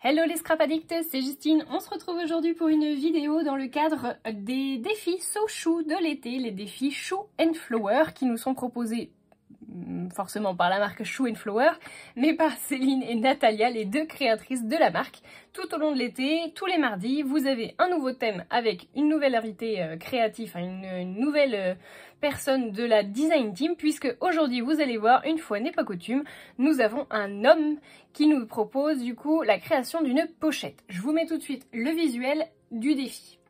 Hello les scrap addicts, c'est Justine. On se retrouve aujourd'hui pour une vidéo dans le cadre des défis So Chou de l'été, les défis Chou and Flower qui nous sont proposés forcément par la marque Chou and Flower, mais par Céline et Natalia, les deux créatrices de la marque. Tout au long de l'été, tous les mardis, vous avez un nouveau thème avec une nouvelle invitée créative, une nouvelle personne de la design team, puisque aujourd'hui, vous allez voir, une fois n'est pas coutume, nous avons un homme qui nous propose du coup la création d'une pochette. Je vous mets tout de suite le visuel du défi.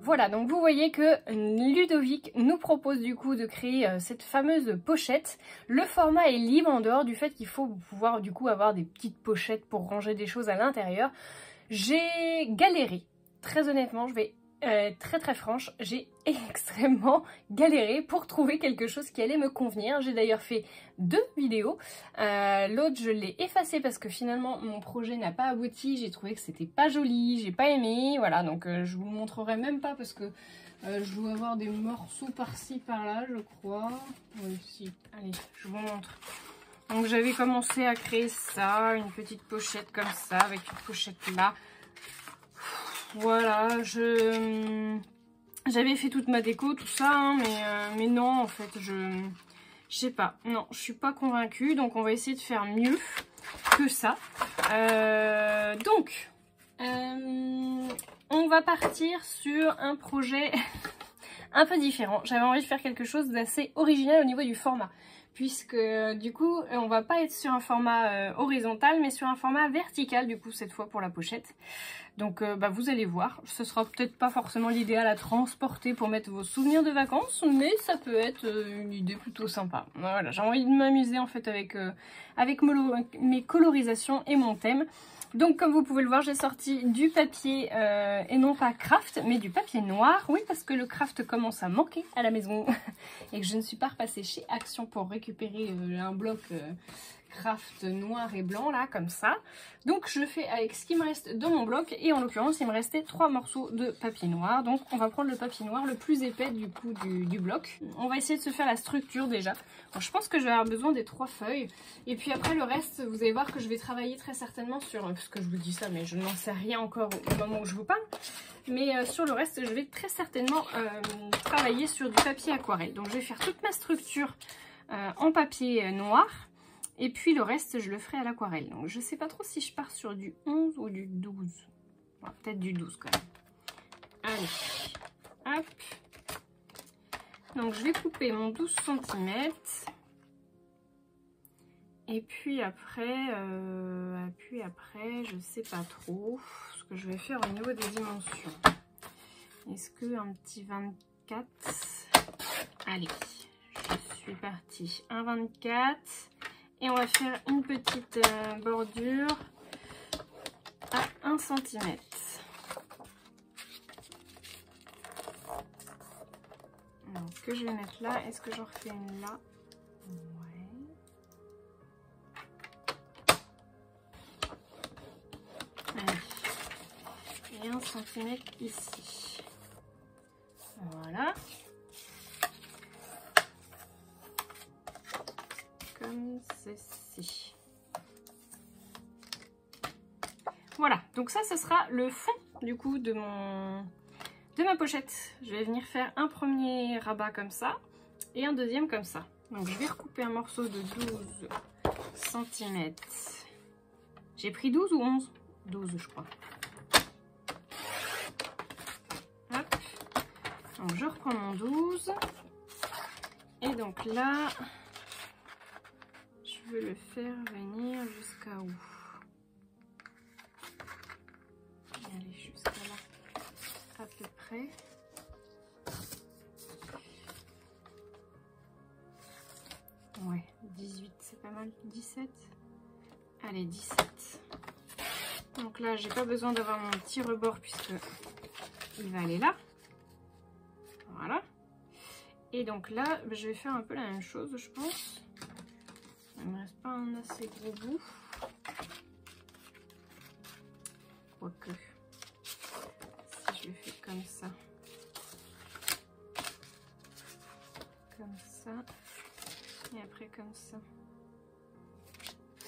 Voilà, donc vous voyez que Ludovic nous propose du coup de créer cette fameuse pochette. Le format est libre en dehors du fait qu'il faut pouvoir du coup avoir des petites pochettes pour ranger des choses à l'intérieur. J'ai galéré, très honnêtement, je vais être très franche, j'ai extrêmement galéré pour trouver quelque chose qui allait me convenir. J'ai d'ailleurs fait 2 vidéos, l'autre je l'ai effacée parce que finalement mon projet n'a pas abouti, j'ai trouvé que c'était pas joli, j'ai pas aimé, voilà, donc je vous le montrerai même pas parce que je dois avoir des morceaux par-ci par-là je crois. Oui, si, allez, je vous montre. Donc j'avais commencé à créer ça, une petite pochette comme ça, avec une pochette là. Voilà, j'avais fait toute ma déco, tout ça, hein, mais non, en fait, je sais pas. Non, je suis pas convaincue, donc on va essayer de faire mieux que ça. On va partir sur un projet un peu différent. J'avais envie de faire quelque chose d'assez original au niveau du format, puisque du coup, on va pas être sur un format horizontal, mais sur un format vertical, du coup, cette fois pour la pochette. Donc vous allez voir, ce sera peut-être pas forcément l'idéal à transporter pour mettre vos souvenirs de vacances, mais ça peut être une idée plutôt sympa. Voilà, j'ai envie de m'amuser en fait avec mes colorisations et mon thème. Donc comme vous pouvez le voir, j'ai sorti du papier et non pas craft, mais du papier noir. Oui, parce que le craft commence à manquer à la maison et que je ne suis pas repassée chez Action pour récupérer un bloc craft noir et blanc là comme ça. Donc je fais avec ce qui me reste dans mon bloc et en l'occurrence il me restait 3 morceaux de papier noir. Donc on va prendre le papier noir le plus épais du coup du bloc. On va essayer de se faire la structure déjà. Alors, je pense que je vais avoir besoin des 3 feuilles et puis après le reste vous allez voir que je vais travailler très certainement sur, parce que je vous dis ça mais je n'en sais rien encore au moment où je vous parle, mais sur le reste je vais très certainement travailler sur du papier aquarelle. Donc je vais faire toute ma structure en papier noir. Et puis le reste, je le ferai à l'aquarelle. Donc je sais pas trop si je pars sur du 11 ou du 12. Bon, peut-être du 12 quand même. Allez, hop. Donc je vais couper mon 12 cm. Et puis après, je sais pas trop ce que je vais faire au niveau des dimensions. Est-ce que un petit 24? Allez, je suis partie. Un 24. Et on va faire une petite bordure à 1 cm. Alors, ce que je vais mettre là, est-ce que j'en refais une là? Ouais. Allez. Et 1 cm ici. Voilà. Comme ceci. Voilà, donc ça, ce sera le fond du coup de ma pochette. Je vais venir faire un premier rabat comme ça et un deuxième comme ça. Donc je vais recouper un morceau de 12 cm. J'ai pris 12 ou 11? 12 je crois. Hop. Donc je reprends mon 12. Et donc là, je vais le faire venir jusqu'à où? Allez, jusqu'à là, à peu près. Ouais, 18, c'est pas mal. 17. Allez, 17. Donc là, j'ai pas besoin d'avoir mon petit rebord puisque il va aller là. Voilà. Et donc là, je vais faire un peu la même chose, je pense. Il ne me reste pas un assez gros bout. Quoique, si je le fais comme ça, comme ça, et après comme ça.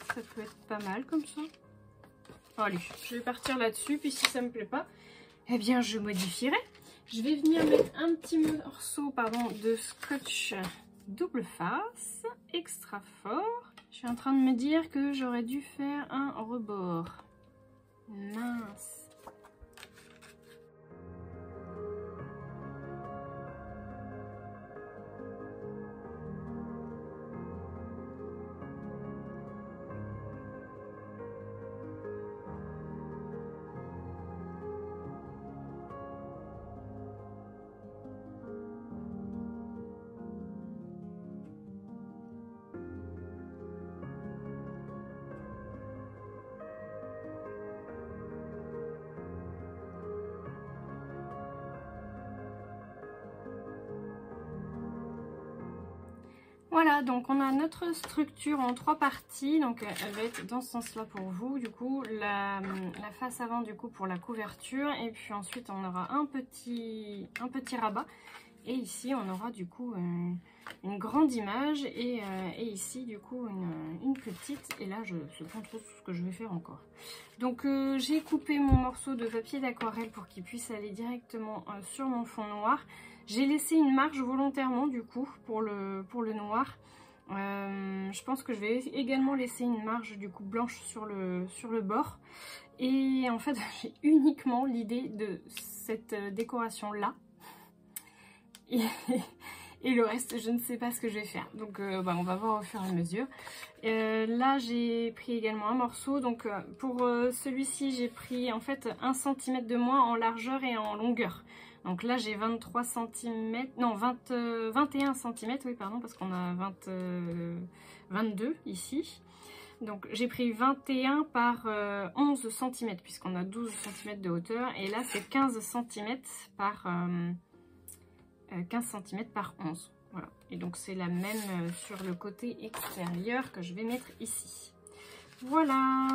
Ça peut être pas mal comme ça. Allez, je vais partir là-dessus, puis si ça me plaît pas, eh bien je modifierai. Je vais venir mettre un petit morceau de scotch double face, extra fort. Je suis en train de me dire que j'aurais dû faire un rebord. Mince. Voilà, donc on a notre structure en 3 parties, donc elle va être dans ce sens-là pour vous, du coup, la face avant du coup pour la couverture, et puis ensuite on aura un petit rabat, et ici on aura du coup une grande image, et ici du coup une petite, et là je ne sais pas trop ce que je vais faire encore. Donc j'ai coupé mon morceau de papier d'aquarelle pour qu'il puisse aller directement sur mon fond noir. J'ai laissé une marge volontairement du coup pour le noir. Je pense que je vais également laisser une marge du coup blanche sur le bord. Et en fait j'ai uniquement l'idée de cette décoration là. Et le reste je ne sais pas ce que je vais faire. Donc on va voir au fur et à mesure. Là j'ai pris également un morceau. Donc pour celui-ci j'ai pris en fait 1 cm de moins en largeur et en longueur. Donc là j'ai 23 cm, non 21 cm, oui pardon, parce qu'on a 22 ici. Donc j'ai pris 21 par 11 cm, puisqu'on a 12 cm de hauteur. Et là c'est 15 cm par 11. Voilà. Et donc c'est la même sur le côté extérieur que je vais mettre ici. Voilà.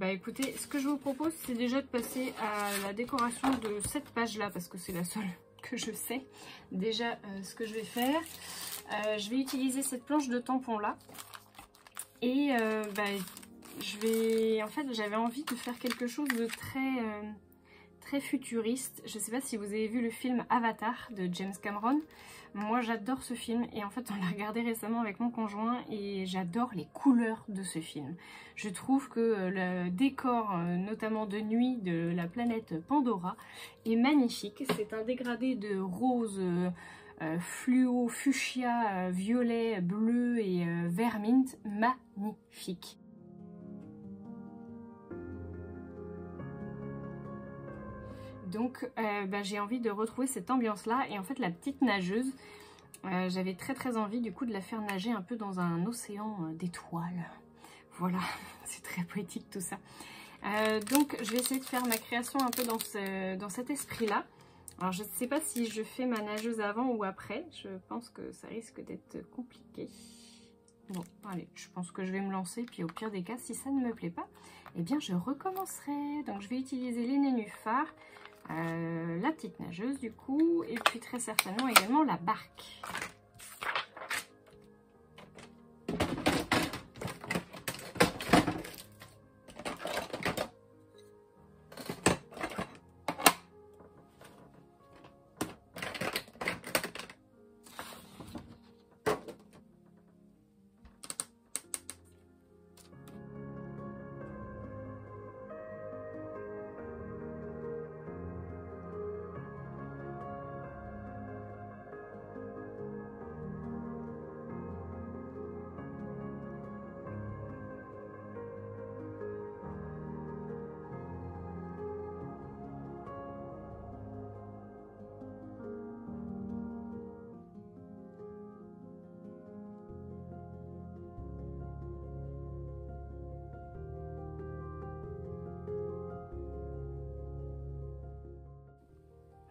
Écoutez, ce que je vous propose c'est déjà de passer à la décoration de cette page là, parce que c'est la seule que je sais déjà ce que je vais faire. Je vais utiliser cette planche de tampon là, et j'avais envie de faire quelque chose de très futuriste. Je sais pas si vous avez vu le film Avatar de James Cameron. Moi j'adore ce film, et en fait on l'a regardé récemment avec mon conjoint et j'adore les couleurs de ce film. Je trouve que le décor, notamment de nuit, de la planète Pandora est magnifique. C'est un dégradé de rose, fluo, fuchsia, violet, bleu et vert mint, magnifique. Donc j'ai envie de retrouver cette ambiance là, et en fait la petite nageuse, j'avais très envie du coup de la faire nager un peu dans un océan d'étoiles. Voilà, c'est très poétique tout ça. Donc je vais essayer de faire ma création un peu dans cet esprit là. Alors je ne sais pas si je fais ma nageuse avant ou après, je pense que ça risque d'être compliqué. Bon, allez, je pense que je vais me lancer, puis au pire des cas, si ça ne me plaît pas, eh bien je recommencerai. Donc je vais utiliser les nénuphars, la petite nageuse du coup, et puis très certainement également la barque.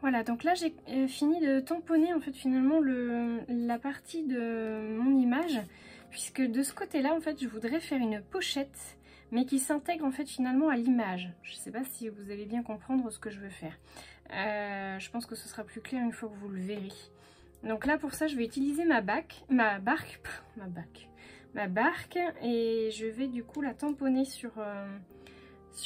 Voilà, donc là j'ai fini de tamponner en fait finalement la partie de mon image, puisque de ce côté-là en fait je voudrais faire une pochette, mais qui s'intègre en fait finalement à l'image. Je ne sais pas si vous allez bien comprendre ce que je veux faire. Je pense que ce sera plus clair une fois que vous le verrez. Donc là pour ça je vais utiliser ma barque et je vais du coup la tamponner sur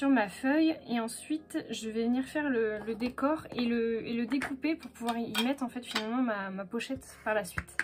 ma feuille et ensuite je vais venir faire le décor et le découper pour pouvoir y mettre en fait finalement ma pochette par la suite.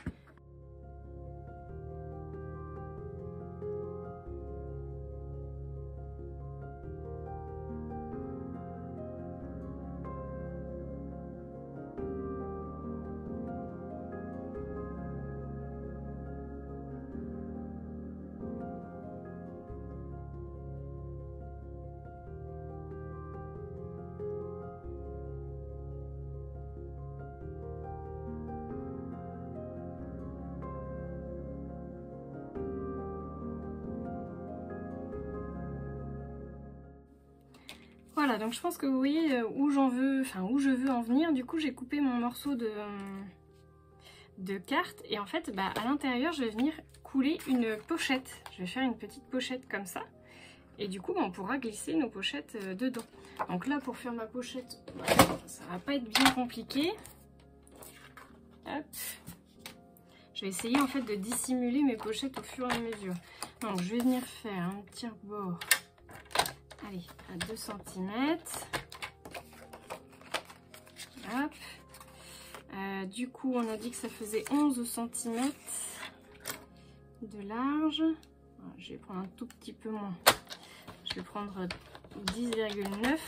Voilà, donc je pense que vous voyez où je veux en venir. Du coup, j'ai coupé mon morceau de carte et en fait, à l'intérieur, je vais venir couler une pochette. Je vais faire une petite pochette comme ça et du coup, on pourra glisser nos pochettes dedans. Donc là, pour faire ma pochette, ça va pas être bien compliqué. Hop. Je vais essayer en fait de dissimuler mes pochettes au fur et à mesure. Donc, je vais venir faire un petit rebord. Allez, à 2 cm. Hop. Du coup, on a dit que ça faisait 11 cm de large. Je vais prendre un tout petit peu moins. Je vais prendre 10,9.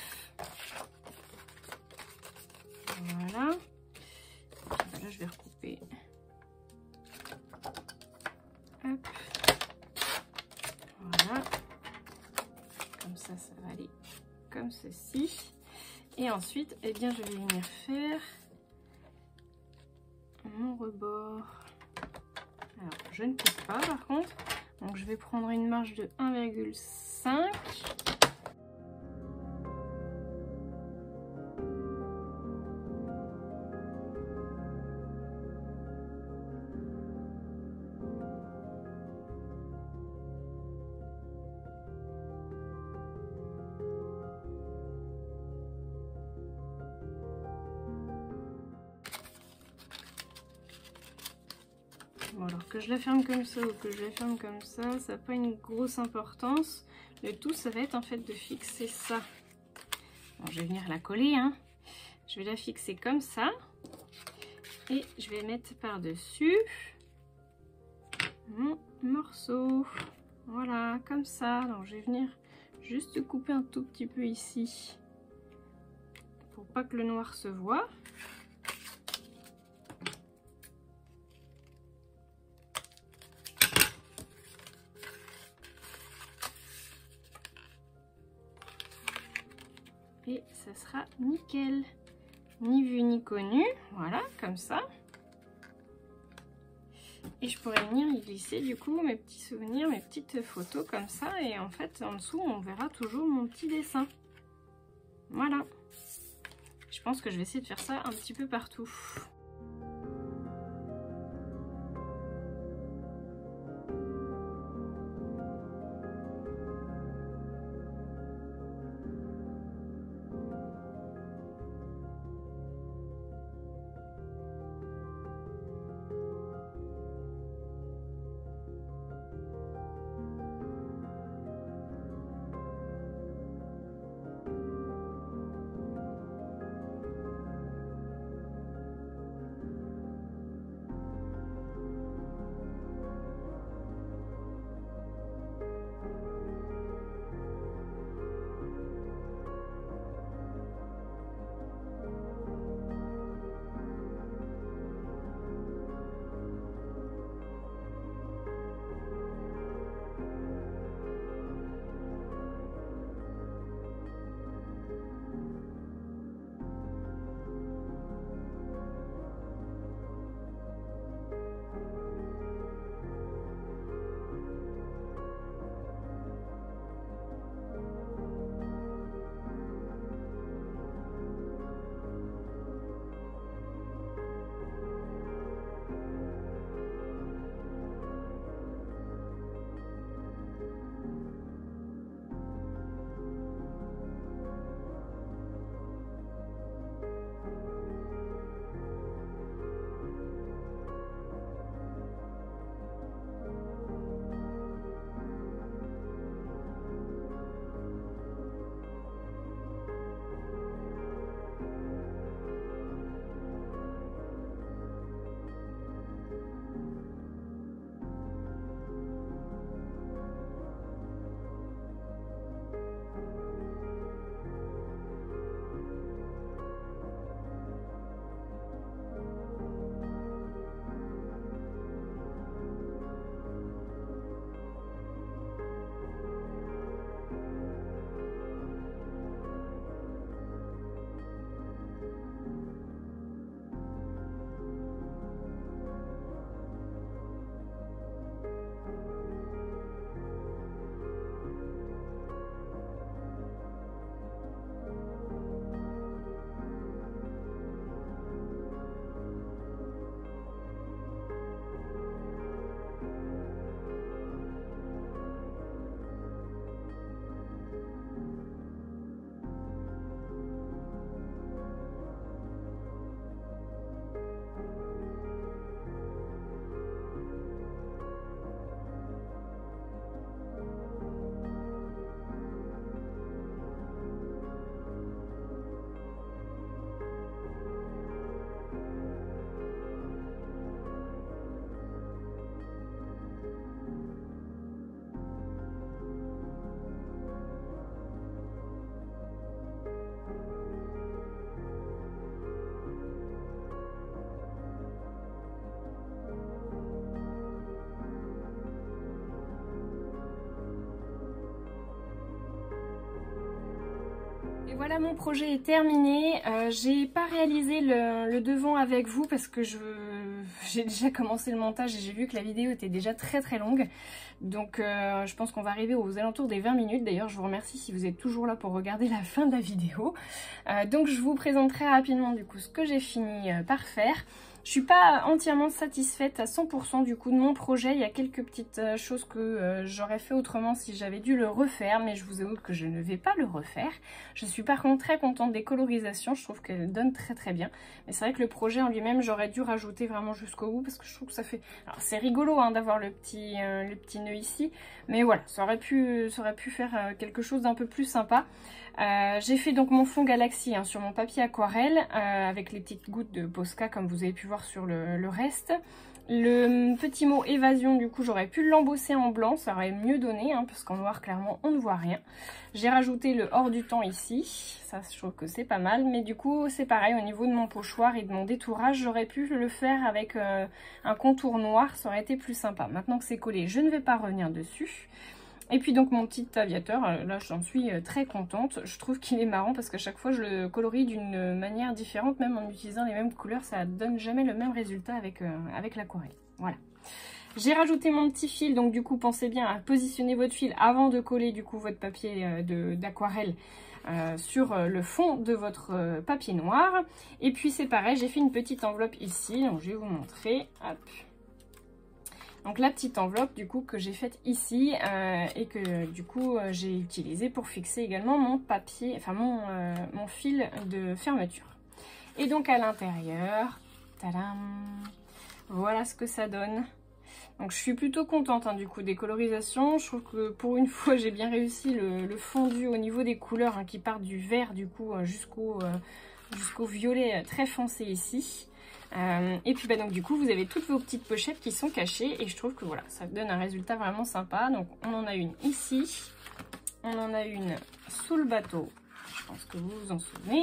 Voilà. Là, je vais recouper. Hop. Voilà. Comme ça va aller comme ceci. Et ensuite, eh bien, je vais venir faire mon rebord. Alors, je ne coupe pas par contre. Donc, je vais prendre une marge de 1,5. Bon, alors que je la ferme comme ça ou que je la ferme comme ça n'a pas une grosse importance. Le tout, ça va être en fait de fixer ça. Bon, je vais venir la coller, hein. Je vais la fixer comme ça. Et je vais mettre par-dessus mon morceau. Voilà, comme ça. Donc, je vais venir juste couper un tout petit peu ici. Pour pas que le noir se voit. Et ça sera nickel, ni vu ni connu, voilà, comme ça. Et je pourrais venir y glisser du coup mes petits souvenirs, mes petites photos comme ça. Et en fait, en dessous, on verra toujours mon petit dessin. Voilà. Je pense que je vais essayer de faire ça un petit peu partout. Voilà, mon projet est terminé. J'ai pas réalisé le devant avec vous parce que j'ai déjà commencé le montage et j'ai vu que la vidéo était déjà très longue. Donc je pense qu'on va arriver aux alentours des 20 minutes. D'ailleurs, je vous remercie si vous êtes toujours là pour regarder la fin de la vidéo. Donc je vous présente très rapidement du coup ce que j'ai fini par faire. Je suis pas entièrement satisfaite à 100% du coup de mon projet. Il y a quelques petites choses que j'aurais fait autrement si j'avais dû le refaire, mais je vous avoue que je ne vais pas le refaire. Je suis par contre très contente des colorisations, je trouve qu'elles donnent très bien. Mais c'est vrai que le projet en lui-même, j'aurais dû rajouter vraiment jusqu'au bout parce que je trouve que ça fait... Alors c'est rigolo hein, d'avoir le petit nœud ici, mais voilà, ça aurait pu faire quelque chose d'un peu plus sympa. J'ai fait donc mon fond Galaxy hein, sur mon papier aquarelle avec les petites gouttes de Posca comme vous avez pu voir sur le reste. Le petit mot évasion, du coup, j'aurais pu l'embosser en blanc, ça aurait mieux donné, hein, parce qu'en noir, clairement, on ne voit rien. J'ai rajouté le hors du temps ici, ça, je trouve que c'est pas mal, mais du coup, c'est pareil, au niveau de mon pochoir et de mon détourage, j'aurais pu le faire avec un contour noir, ça aurait été plus sympa. Maintenant que c'est collé, je ne vais pas revenir dessus. Et puis donc mon petit aviateur, là j'en suis très contente. Je trouve qu'il est marrant parce qu'à chaque fois je le colorie d'une manière différente, même en utilisant les mêmes couleurs, ça donne jamais le même résultat avec l'aquarelle. Voilà. J'ai rajouté mon petit fil, donc du coup pensez bien à positionner votre fil avant de coller du coup votre papier d'aquarelle sur le fond de votre papier noir. Et puis c'est pareil, j'ai fait une petite enveloppe ici, donc je vais vous montrer. Hop. Donc la petite enveloppe du coup que j'ai faite ici et que du coup j'ai utilisé pour fixer également mon papier, enfin mon fil de fermeture. Et donc à l'intérieur, tadam, voilà ce que ça donne. Donc je suis plutôt contente hein, du coup des colorisations. Je trouve que pour une fois j'ai bien réussi le fondu au niveau des couleurs hein, qui partent du vert du coup jusqu'au violet très foncé ici. Et puis bah donc du coup vous avez toutes vos petites pochettes qui sont cachées et je trouve que voilà ça donne un résultat vraiment sympa. Donc on en a une ici, on en a une sous le bateau, je pense que vous vous en souvenez,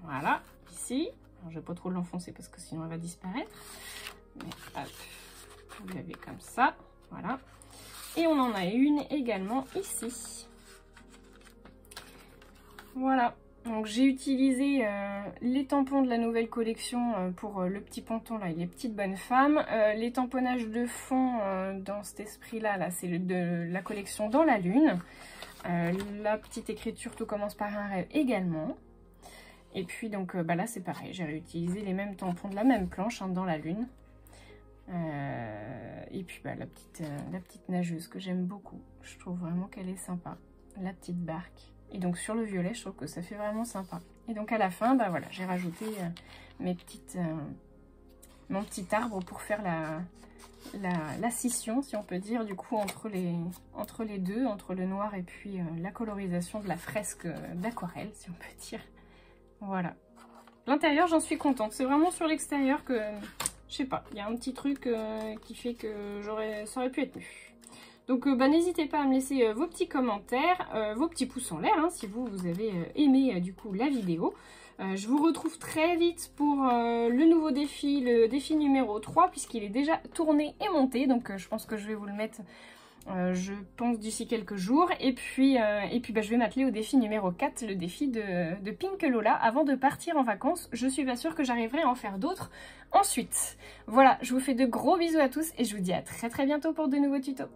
voilà ici. Alors, je vais pas trop l'enfoncer parce que sinon elle va disparaître, mais hop, vous l'avez comme ça, voilà. Et on en a une également ici, voilà. Donc j'ai utilisé les tampons de la nouvelle collection pour le petit ponton là, les petites bonnes femmes. Les tamponnages de fond dans cet esprit là c'est de la collection Dans la Lune. La petite écriture Tout commence par un rêve également. Et puis donc bah là c'est pareil, j'ai réutilisé les mêmes tampons de la même planche hein, Dans la Lune. Et puis bah, la petite nageuse que j'aime beaucoup, je trouve vraiment qu'elle est sympa. La petite barque. Et donc sur le violet, je trouve que ça fait vraiment sympa. Et donc à la fin, bah voilà, j'ai rajouté mon petit arbre pour faire la scission, si on peut dire, du coup, entre les deux, entre le noir et puis la colorisation de la fresque d'aquarelle, si on peut dire. Voilà. L'intérieur, j'en suis contente. C'est vraiment sur l'extérieur que, je sais pas, il y a un petit truc qui fait que ça aurait pu être mieux. Donc bah, n'hésitez pas à me laisser vos petits commentaires, vos petits pouces en l'air hein, si vous avez aimé du coup la vidéo. Je vous retrouve très vite pour le nouveau défi, le défi numéro 3 puisqu'il est déjà tourné et monté. Donc je pense que je vais vous le mettre, je pense d'ici quelques jours. Et puis bah, je vais m'atteler au défi numéro 4, le défi de Pink Lola avant de partir en vacances. Je suis pas sûre que j'arriverai à en faire d'autres ensuite. Voilà, je vous fais de gros bisous à tous et je vous dis à très bientôt pour de nouveaux tutos.